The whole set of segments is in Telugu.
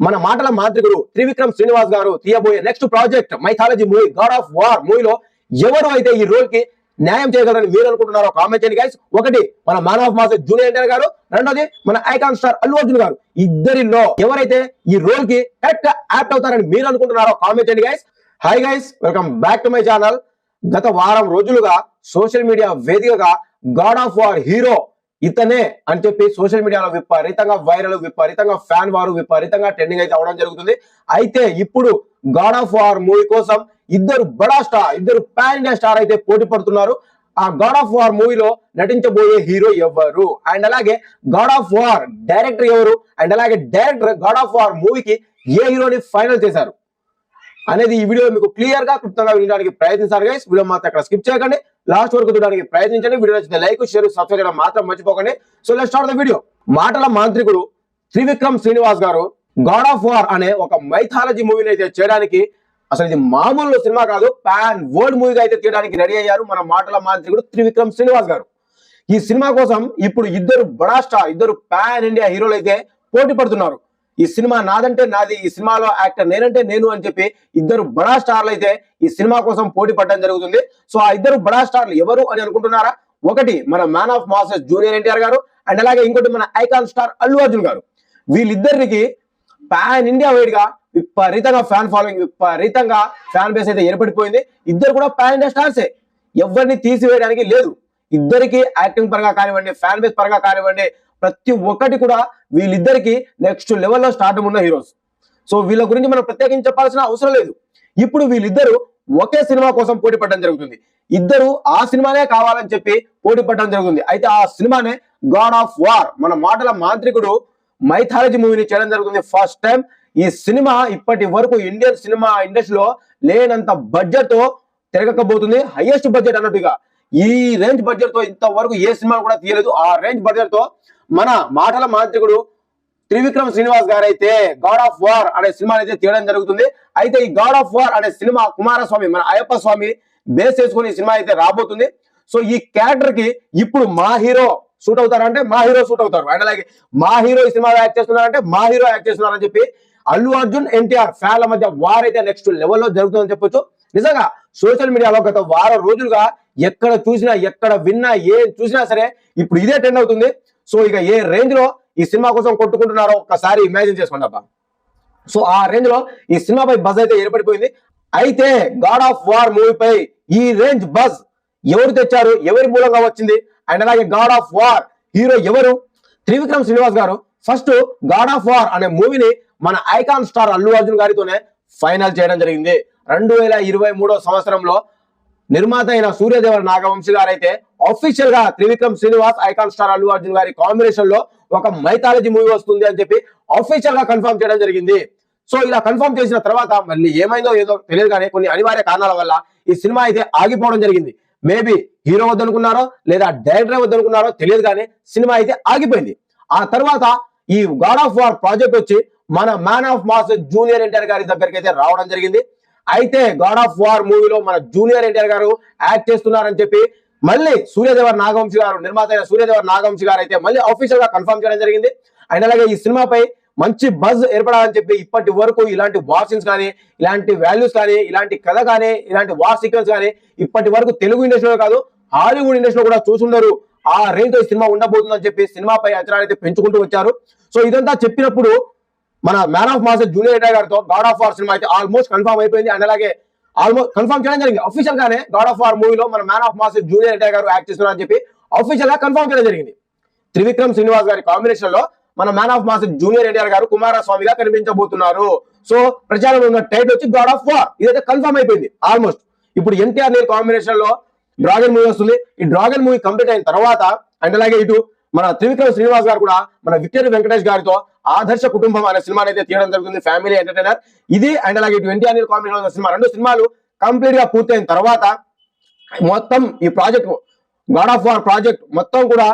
మన మాటల మాంత్రికుడు త్రివిక్రమ్ శ్రీనివాస్ గారు తీయబోయే next project mythology movie God of War మూవీలో ఎవరు అయితే ఈ రోల్ కి న్యాయం చేయగలరని మీరు అనుకుంటున్నారో కామెంట్ చేయండి గైస్. ఒకటి మన man of mass junior NTR గారు, రెండోది మన ఐకాన్ స్టార్ అల్లు అర్జున్ గారు. ఇద్దరిలో ఎవరైతే ఈ రోల్ కి కరెక్ట్ గా యాప్ట్ అవుతారని మీరు అనుకుంటున్నారో కామెంట్ చేయండి guys. Hi guys, welcome back to my channel. గత వారం రోజులుగా సోషల్ మీడియా వేదికగా గాడ్ ఆఫ్ వార్ హీరో ఇతనే అని చెప్పి సోషల్ మీడియాలో విపరీతంగా వైరల్, విపరీతంగా ఫ్యాన్ వారు, విపరీతంగా ట్రెండింగ్ అయితే అవడం జరుగుతుంది. అయితే ఇప్పుడు గాడ్ ఆఫ్ వార్ మూవీ కోసం ఇద్దరు బడా స్టార్, ఇద్దరు పాన్ ఇండియా స్టార్ అయితే పోటీ పడుతున్నారు. ఆ గాడ్ ఆఫ్ వార్ మూవీలో నటించబోయే హీరో ఎవరు, అండ్ అలాగే గాడ్ ఆఫ్ వార్ డైరెక్టర్ ఎవరు, అండ్ అలాగే డైరెక్టర్ గాడ్ ఆఫ్ వార్ మూవీకి ఏ హీరోని ఫైనల్ చేశారు అనేది ఈ వీడియో మీకు క్లియర్ గా క్లుప్తంగా వినడానికి ప్రయత్నిస్తారు గైస్. వీడియో మాత్రం అక్కడ స్కిప్ చేయకండి, లాస్ట్ వరకు చూడడానికి ప్రయత్నించండి. వీడియో నచ్చితే లైక్, షేర్, సబ్స్క్రైబ్ చేయడం మాత్రం మర్చిపోకండి. So let's start the video. మాటల మాంత్రికుడు త్రివిక్రమ్ శ్రీనివాస్ గారు గాడ్ ఆఫ్ వార్ అనే ఒక మైథాలజీ మూవీని అయితే చేయడానికి, అసలు ఇది మామూలు సినిమా కాదు, పాన్ వరల్డ్ మూవీగా అయితే తీయడానికి రెడీ అయ్యారు మన మాటల మాంత్రికుడు త్రివిక్రమ్ శ్రీనివాస్ గారు. ఈ సినిమా కోసం ఇప్పుడు ఇద్దరు బడా స్టార్, ఇద్దరు పాన్ ఇండియా హీరోలు అయితే పోటీ పడుతున్నారు. ఈ సినిమా నాదంటే నాది, ఈ సినిమాలో యాక్టర్ నేనంటే నేను అని చెప్పి ఇద్దరు బడా స్టార్లు అయితే ఈ సినిమా కోసం పోటీ పడడం జరుగుతుంది. సో ఆ ఇద్దరు బడా స్టార్లు ఎవరు అని అనుకుంటున్నారా? ఒకటి మన man of masses junior NTR గారు, అండ్ అలాగే ఇంకోటి మన ఐకాన్ స్టార్ అల్లు అర్జున్ గారు. వీళ్ళిద్దరికి పాన్ ఇండియా వైడ్ గా విపరీతంగా ఫ్యాన్ ఫాలోయింగ్, విపరీతంగా ఫ్యాన్ బేస్ అయితే ఏర్పడిపోయింది. ఇద్దరు కూడా పాన్ ఇండియా స్టార్సే, ఎవరిని తీసివేయడానికి లేదు. ఇద్దరికి యాక్టింగ్ పరంగా కానివ్వండి, ఫ్యాన్ బేస్ పరంగా కానివ్వండి, ప్రతి ఒక్కటి కూడా వీళ్ళిద్దరికి నెక్స్ట్ లెవెల్లో స్టార్ట్ ఉన్న హీరోస్. సో వీళ్ళ గురించి మనం ప్రత్యేకించి చెప్పాల్సిన అవసరం లేదు. ఇప్పుడు వీళ్ళిద్దరు ఒకే సినిమా కోసం పోటీ పడడం జరుగుతుంది. ఇద్దరు ఆ సినిమానే కావాలని చెప్పి పోటీ పడడం జరుగుతుంది. అయితే ఆ సినిమానే గాడ్ ఆఫ్ వార్, మన మాటల మాంత్రికుడు మైథాలజీ మూవీని చేయడం జరుగుతుంది. ఫస్ట్ టైం ఈ సినిమా ఇప్పటి వరకు ఇండియన్ సినిమా ఇండస్ట్రీలో లేనంత బడ్జెట్ తో తిరగకపోతుంది. హైయెస్ట్ బడ్జెట్ అన్నట్టుగా ఈ రేంజ్ బడ్జెట్ తో ఇంతవరకు ఏ సినిమా కూడా తీయలేదు. ఆ రేంజ్ బడ్జెట్ తో మన మాటల మాంత్రికుడు త్రివిక్రమ్ శ్రీనివాస్ గారు అయితే గాడ్ ఆఫ్ వార్ అనే సినిమా అయితే తీయడం జరుగుతుంది. అయితే ఈ గాడ్ ఆఫ్ వార్ అనే సినిమా కుమారస్వామి, మన అయ్యప్ప స్వామి బేస్ చేసుకుని ఈ సినిమా అయితే రాబోతుంది. సో ఈ క్యారెక్టర్ కి ఇప్పుడు మా హీరో సూట్ అవుతారంటే మా హీరో సూట్ అవుతారు, అండ్ అలాగే మా హీరో ఈ సినిమాలో యాక్ట్ చేస్తున్నారంటే మా హీరో యాక్ట్ చేస్తున్నారని చెప్పి అల్లు అర్జున్ ఎన్టీఆర్ ఫ్యాన్ల మధ్య వార్ అయితే నెక్స్ట్ లెవెల్లో జరుగుతుందని చెప్పొచ్చు. నిజంగా సోషల్ మీడియాలో గత వారం రోజులుగా ఎక్కడ చూసినా, ఎక్కడ విన్నా, ఏం చూసినా సరే ఇప్పుడు ఇదే ట్రెండ్ అవుతుంది. సో ఇక ఏ రేంజ్ లో ఈ సినిమా కోసం కొట్టుకుంటున్నారో ఒకసారి ఇమాజిన్ చేసుకోండి అబ్బా. సో ఆ రేంజ్ లో ఈ సినిమాపై బజ్ అయితే ఏర్పడిపోయింది. అయితే గాడ్ ఆఫ్ వార్ మూవీపై ఈ రేంజ్ బజ్ ఎవరు తెచ్చారు, ఎవరి మూలంగా వచ్చింది, అండ్ అలాగే గాడ్ ఆఫ్ వార్ హీరో ఎవరు? త్రివిక్రమ్ శ్రీనివాస్ గారు ఫస్ట్ గాడ్ ఆఫ్ వార్ అనే మూవీని మన ఐకాన్ స్టార్ అల్లు అర్జున్ గారితోనే ఫైనల్ చేయడం జరిగింది. 2023 సంవత్సరంలో నిర్మాత అయిన సూర్యదేవర నాగవంశీ గారు అయితే అఫీషియల్ గా త్రివిక్రమ్ శ్రీనివాస్, ఐకాన్ స్టార్ అల్లు అర్జున్ గారి కాంబినేషన్ లో ఒక మైథాలజీ మూవీ వస్తుంది అని చెప్పి అఫీషియల్ గా కన్ఫర్మ్ చేయడం జరిగింది. సో ఇలా కన్ఫర్మ్ చేసిన తర్వాత మళ్ళీ ఏమైందో ఏదో తెలియదు కానీ కొన్ని అనివార్య కారణాల వల్ల ఈ సినిమా అయితే ఆగిపోవడం జరిగింది. మేబీ హీరో వద్దనుకున్నారో లేదా డైరెక్టర్ వద్దనుకున్నారో తెలియదు కానీ సినిమా అయితే ఆగిపోయింది. ఆ తర్వాత ఈ గాడ్ ఆఫ్ వార్ ప్రాజెక్ట్ వచ్చి మన man of mass junior NTR గారి దగ్గరికి అయితే రావడం జరిగింది. అయితే గాడ్ ఆఫ్ వార్ మూవీలో మన జూనియర్ ఎన్టీఆర్ గారు యాక్ట్ చేస్తున్నారని చెప్పి మళ్ళీ సూర్యదేవర్ నాగవంశీ గారు, నిర్మాత అయిన సూర్యదేవర్ నాగవంశీ గారు అయితే మళ్ళీ అఫీషియల్ గా కన్ఫర్మ్ చేయడం జరిగింది. అండ్ అలాగే ఈ సినిమాపై మంచి బజ్ ఏర్పడాలని చెప్పి ఇప్పటి వరకు ఇలాంటి వార్ సీన్స్ కానీ, ఇలాంటి వాల్యూస్ కానీ, ఇలాంటి కథ కానీ, ఇలాంటి వార్ సీక్వెన్స్ కానీ ఇప్పటి వరకు తెలుగు ఇండస్ట్రీలో కాదు హాలీవుడ్ ఇండస్ట్రీలో కూడా చూసుండరు. ఆ రేంజ్ తో ఈ సినిమా ఉండబోతుందని చెప్పి సినిమాపై అంచనాలు అయితే పెంచుకుంటూ వచ్చారు. సో ఇదంతా చెప్పినప్పుడు మన man of mass junior NTR గారితో గాడ్ ఆఫ్ వార్ సినిమా అయితే ఆల్మోస్ట్ కన్ఫర్మ్ అయిపోయింది. అండ్ అలాగే ఆల్మోస్ట్ కన్ఫర్మ్ చేయడం జరిగింది అఫీషియల్ గానే. గాడ్ ఆఫ్ వార్ మూవీలో మన man of mass junior NTR గారు యాక్ట్ చేస్తున్నారని చెప్పి అఫీషియల్ గా కన్ఫర్మ్ చేయడం జరిగింది. త్రివిక్రమ్ శ్రీనివాస్ గారి కాంబినేషన్ లో మన man of mass junior NTR గారు కుమారస్వామిగా కనిపించబోతున్నారు. సో ప్రచారంలో ఉన్న టైటిల్ వచ్చి గాడ్ ఆఫ్ వార్, ఇదైతే కన్ఫర్మ్ అయిపోయింది ఆల్మోస్ట్. ఇప్పుడు ఎన్టీఆర్ నీల్ కాంబినేషన్ లో డ్రాగన్ మూవీ వస్తుంది. ఈ డ్రాగన్ మూవీ కంప్లీట్ అయిన తర్వాత అండ్ అలాగే ఇటు మన త్రివిక్రమ్ శ్రీనివాస్ గారు కూడా మన విక్టరీ వెంకటేష్ గారితో ఆదర్శ కుటుంబం అనే సినిమాని అయితే తీయడం జరుగుతుంది, ఫ్యామిలీ ఎంటర్టైనర్ ఇది. అండ్ అలాగే ఇటు ఎన్టీఆర్ నీల్ కాంబినేషన్ సినిమా, రెండు సినిమాలు కంప్లీట్ గా పూర్తయిన తర్వాత మొత్తం ఈ project God of war project మొత్తం కూడా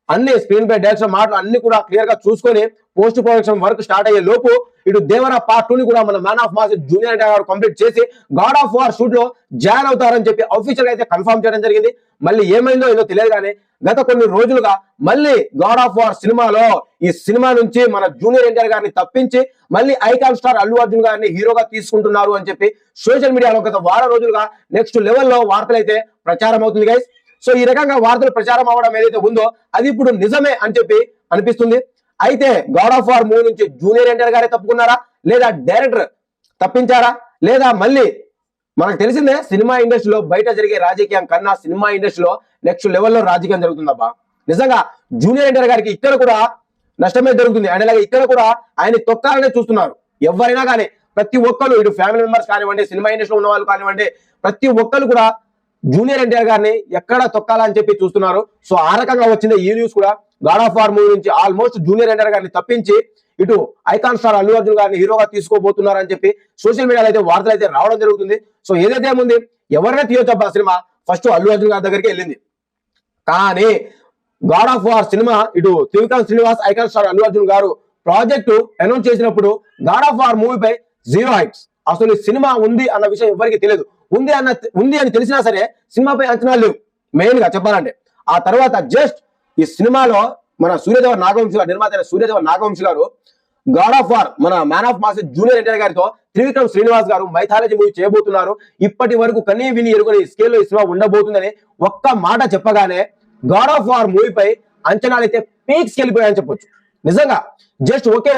అన్ని స్క్రీన్ పై డైరెక్షన్ మాటలు అన్ని కూడా క్లియర్ గా చూసుకొని పోస్ట్ ప్రొడక్షన్ వర్క్ స్టార్ట్ అయ్యే లోపు ఇటు దేవరా పార్ట్ 2 ని కూడా మన man of mass junior NTR గారు కంప్లీట్ చేసి గాడ్ ఆఫ్ వార్ షూట్ లో జాయిన్ అవుతారని చెప్పి అఫీషియల్ గా అయితే కన్ఫర్మ్ చేయడం జరిగింది. మళ్ళీ ఏమైందో ఏదో తెలియదు కానీ గత కొన్ని రోజులుగా మళ్ళీ గాడ్ ఆఫ్ వార్ సినిమాలో ఈ సినిమా నుంచి మన జూనియర్ ఎన్టీఆర్ గారిని తప్పించి మళ్ళీ ఐకాన్ స్టార్ అల్లు అర్జున్ గారిని హీరోగా తీసుకుంటున్నారు అని చెప్పి సోషల్ మీడియాలో గత వారం రోజులుగా నెక్స్ట్ లెవెల్లో వార్తలు అయితే ప్రచారం అవుతుంది గైస్. సో ఈ రకంగా వార్తలు ప్రచారం అవడం ఏదైతే ఉందో అది ఇప్పుడు నిజమే అని చెప్పి అనిపిస్తుంది. అయితే గాడ్ ఆఫ్ వార్ మూవీ నుంచి జూనియర్ ఎన్టీఆర్ గారే తప్పుకున్నారా, లేదా డైరెక్టర్ తప్పించారా, లేదా మళ్ళీ మనకు తెలిసిందే సినిమా ఇండస్ట్రీలో బయట జరిగే రాజకీయం కన్నా సినిమా ఇండస్ట్రీలో నెక్స్ట్ లెవెల్లో రాజకీయం జరుగుతుందబ్బా. నిజంగా జూనియర్ ఎన్టీఆర్ గారికి ఇక్కడ కూడా నష్టమే జరుగుతుంది. అండ్ అలాగే ఇక్కడ కూడా ఆయన తొక్కాలనే చూస్తున్నారు ఎవరైనా కానీ. ప్రతి ఒక్కరు ఇటు ఫ్యామిలీ మెంబర్స్ కానివ్వండి, సినిమా ఇండస్ట్రీలో ఉన్న వాళ్ళు కానివ్వండి, ప్రతి ఒక్కరు కూడా జూనియర్ ఎన్టీఆర్ గారిని ఎక్కడ తొక్కాలని చెప్పి చూస్తున్నారు. సో ఆ రకంగా వచ్చింది ఈ న్యూస్ కూడా. గాడ్ ఆఫ్ వార్ మూవీ నుంచి ఆల్మోస్ట్ జూనియర్ ఎన్టీఆర్ గారిని తప్పించి ఇటు ఐకాన్ స్టార్ అల్లు అర్జున్ గారిని హీరోగా తీసుకోబోతున్నారని చెప్పి సోషల్ మీడియాలో అయితే వార్తలు అయితే రావడం జరుగుతుంది. సో ఏదైతే ఏముంది ఎవరైనా తీయొచ్చబ్బా సినిమా, ఫస్ట్ అల్లు అర్జున్ గారి దగ్గరికి వెళ్ళింది. కానీ గాడ్ ఆఫ్ వార్ సినిమా ఇటు త్రివిక్రమ్ శ్రీనివాస్ ఐకాన్ స్టార్ అల్లు అర్జున్ గారు ప్రాజెక్టు అనౌన్స్ చేసినప్పుడు గాడ్ ఆఫ్ వార్ మూవీపై 0 హైట్స్. అసలు ఈ సినిమా ఉంది అన్న విషయం ఎవరికి తెలియదు. ఉంది అని తెలిసినా సరే సినిమాపై అంచనాలు లేవు మెయిన్ గా చెప్పాలంటే. ఆ తర్వాత జస్ట్ ఈ సినిమాలో మన సూర్యదేవ నాగవంశి గారు, నిర్మాత సూర్యదేవ నాగవంశి గారు గాడ్ ఆఫ్ వార్ మన man of mass junior NTR గారితో త్రివిక్రమ్ శ్రీనివాస్ గారు మైథాలజీ మూవీ చేయబోతున్నారు. ఇప్పటి వరకు కనీ విని ఎరుగని స్కేల్లో ఈ సినిమా ఉండబోతుందని ఒక్క మాట చెప్పగానే గాడ్ ఆఫ్ వార్ మూవీపై అంచనాలు అయితే పీక్స్ వెళ్ళిపోయాయని చెప్పొచ్చు. నిజంగా జస్ట్ ఒకే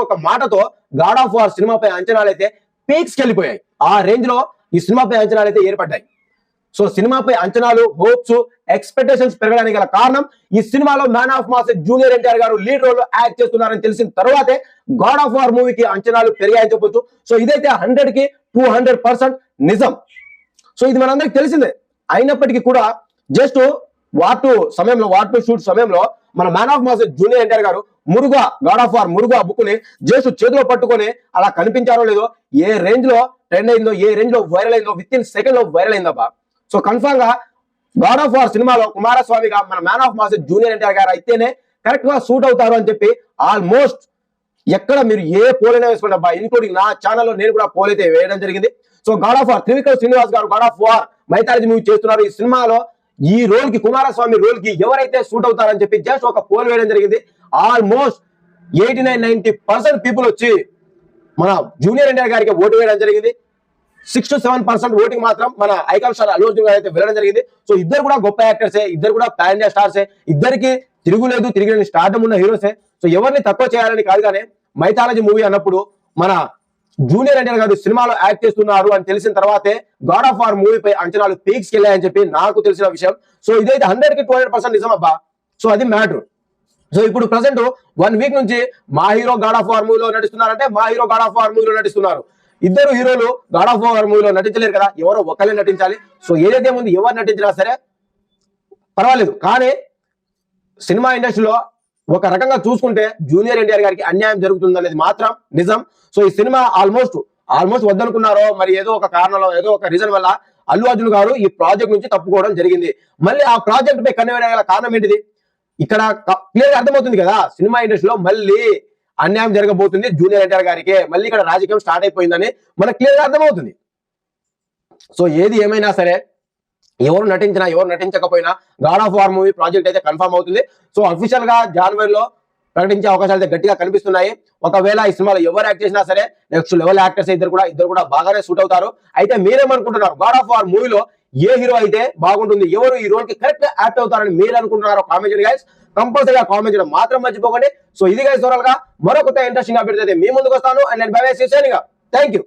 ఒక్క మాటతో గాడ్ ఆఫ్ వార్ సినిమాపై అంచనాలు అయితే పీక్స్ వెళ్ళిపోయాయి. ఆ రేంజ్ లో ఈ సినిమాపై అంచనాలు అయితే ఏర్పడ్డాయి. సో సినిమాపై అంచనాలు, హోప్స్, ఎక్స్పెక్టేషన్స్ పెరగడానికి గల కారణం ఈ సినిమాలో man of mass junior NTR గారు లీడ్ రోల్ లో యాక్ట్ చేస్తున్నారని తెలిసిన తర్వాతే గాడ్ ఆఫ్ వార్ మూవీకి అంచనాలు పెరిగాయని చెప్పొచ్చు. సో ఇదైతే 100కి 200% నిజం. సో ఇది మనందరికి తెలిసిందే. అయినప్పటికీ కూడా జస్ట్ వార్ టూ షూట్ సమయంలో మన man of mass junior NTR గారు Muruga God of War Muruga బుక్కుని జస్ట్ చేతిలో పట్టుకొని అలా కనిపించారో లేదో, ఏ రేంజ్ లో ట్రెండ్ అయిందో, ఏ రేంజ్ లో వైరల్ అయిందో, విత్ ఇన్ సెకండ్ లో వైరల్ అయిందబ్బా. సో కన్ఫర్మ్ గా గాడ్ ఆఫ్ వార్ సినిమాలో కుమారస్వామిగా మన man of mass junior NTR గారు అయితేనే కరెక్ట్ గా సూట్ అవుతారు అని చెప్పి ఆల్మోస్ట్ ఎక్కడ మీరు ఏ పోలైనా వేసుకోండి అబ్బా, ఇంక్లూడింగ్ నా ఛానల్లో నేను కూడా పోల్ అయితే వేయడం జరిగింది. So God of War Trivikram Srinivas గారు God of War mythology movie చేస్తున్నారు. ఈ సినిమాలో ఈ రోల్ కి కుమారస్వామి రోల్ కి ఎవరైతే సూట్ అవుతారని చెప్పి జస్ట్ ఒక పోల్ వేయడం జరిగింది. ఆల్మోస్ట్ 89-90% పీపుల్ వచ్చి మన జూనియర్ ఎన్టీఆర్ గారికి ఓటు వేయడం జరిగింది. 6 to 7% ఓటింగ్ మాత్రం మన ఐకాన్ స్టార్ అల్లు అర్జున్ గారు అయితే వెళ్ళడం జరిగింది. సో ఇద్దరు కూడా గొప్ప యాక్టర్సే, ఇద్దరు కూడా పాన్ ఇండియా స్టార్సే, ఇద్దరికి తిరుగులేదు, తిరిగిలేని స్టార్డమ్ ఉన్న హీరోసే. సో ఎవరిని తక్కువ చేయాలని కాదు, కానీ మైథాలజీ మూవీ అన్నప్పుడు మన జూనియర్ ఎన్టీఆర్ గారు సినిమాలో యాక్ట్ చేస్తున్నారు అని తెలిసిన తర్వాతే గాడ్ ఆఫ్ వార్ మూవీపై అంచనాలు పీక్స్ వెళ్ళాయని చెప్పి నాకు తెలిసిన విషయం. సో ఇదైతే 100కి 200% నిజం అబ్బా. సో అది మ్యాటర్. సో ఇప్పుడు ప్రెసెంట్ 1 వీక్ నుంచి మా హీరో గాడ్ ఆఫ్ వార్ మూవీలో నటిస్తున్నారంటే మా హీరో గాడ్ ఆఫ్ వార్ మూవీలో నటిస్తున్నారు. ఇద్దరు హీరోలు గాడ్ ఆఫ్ వార్ మూవీలో నటించలేరు కదా, ఎవరో ఒకళ్ళే నటించాలి. సో ఏదైతే ముందు ఎవరు నటించినా సరే పర్వాలేదు, కానీ సినిమా ఇండస్ట్రీలో ఒక రకంగా చూసుకుంటే జూనియర్ ఎన్టీఆర్ గారికి అన్యాయం జరుగుతుంది అనేది మాత్రం నిజం. సో ఈ సినిమా ఆల్మోస్ట్ వద్దనుకున్నారో మరి ఏదో ఒక కారణంలో ఏదో ఒక రీజన్ వల్ల అల్లు అర్జున్ గారు ఈ ప్రాజెక్ట్ నుంచి తప్పుకోవడం జరిగింది. మళ్ళీ ఆ ప్రాజెక్ట్ పై కన్నేయగల కారణం ఏంటిది? ఇక్కడ క్లియర్ అర్థమవుతుంది కదా, సినిమా ఇండస్ట్రీలో మళ్ళీ అన్యాయం జరగబోతుంది జూనియర్ ఎన్టీఆర్ గారికి, మళ్ళీ ఇక్కడ రాజకీయం స్టార్ట్ అయిపోయిందని మనకు క్లియర్ అర్థమవుతుంది. సో ఏది ఏమైనా సరే ఎవరు నటించినా ఎవరు నటించకపోయినా God of War movie project అయితే కన్ఫర్మ్ అవుతుంది. సో అఫీషియల్ గా జనవరిలో ప్రకటించే అవకాశాలు అయితే గట్టిగా కనిపిస్తున్నాయి. ఒకవేళ ఈ సినిమాలో ఎవరు యాక్ట్ చేసినా సరే నెక్స్ట్ లెవెల్ యాక్టర్స్ ఇద్దరు కూడా బాగానే సూట్ అవుతారు. అయితే మీరేమనుకుంటున్నారు, గాడ్ ఆఫ్ వార్ మూవీలో ఏ హీరో అయితే బాగుంటుంది, ఎవరు ఈ రోల్ కి కరెక్ట్ గా యాక్ట్ అవుతారని మీరు అనుకుంటున్నారో కామెంట్ చేయండి గైస్. కంపల్సరీగా కామెంట్ చేయడం మాత్రం మర్చిపోకండి. సో ఇది గైస్ ఓవరాల్ గా మరొక ఇంట్రెస్టింగ్ అప్డేట్ అయితే మీ ముందుకు వస్తాను. అండ్ నేను bye bye, see you. Thank you.